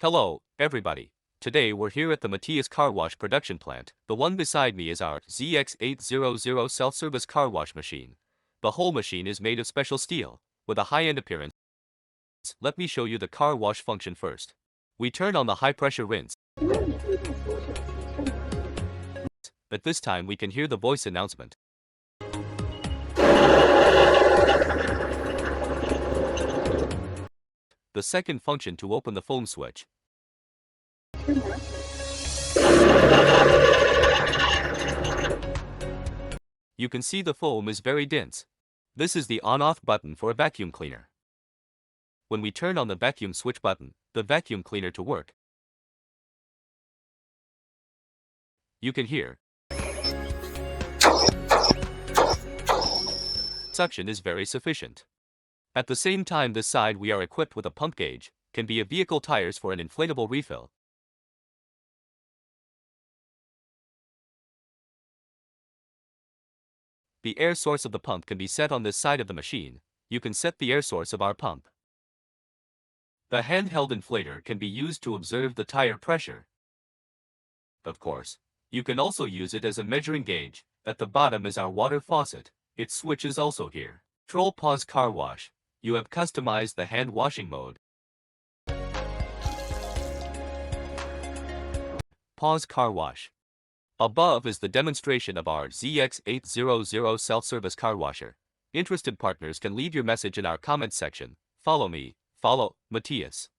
Hello, everybody. Today we're here at the Matias Car Wash production plant. The one beside me is our ZX800 self-service car wash machine. The whole machine is made of special steel, with a high-end appearance. Let me show you the car wash function first. We turn on the high-pressure rinse. At this time we can hear the voice announcement. The second function to open the foam switch. You can see the foam is very dense. This is the on-off button for a vacuum cleaner. When we turn on the vacuum switch button, the vacuum cleaner to work, you can hear suction is very sufficient. At the same time, this side we are equipped with a pump gauge, can be a vehicle tires for an inflatable refill. The air source of the pump can be set on this side of the machine. You can set the air source of our pump. The handheld inflator can be used to observe the tire pressure. Of course, you can also use it as a measuring gauge. At the bottom is our water faucet. Its switch is also here. Control pause car wash. You have customized the hand washing mode. Pause car wash. Above is the demonstration of our ZX800 self-service car washer. Interested partners can leave your message in our comments section. Follow me, follow Matias.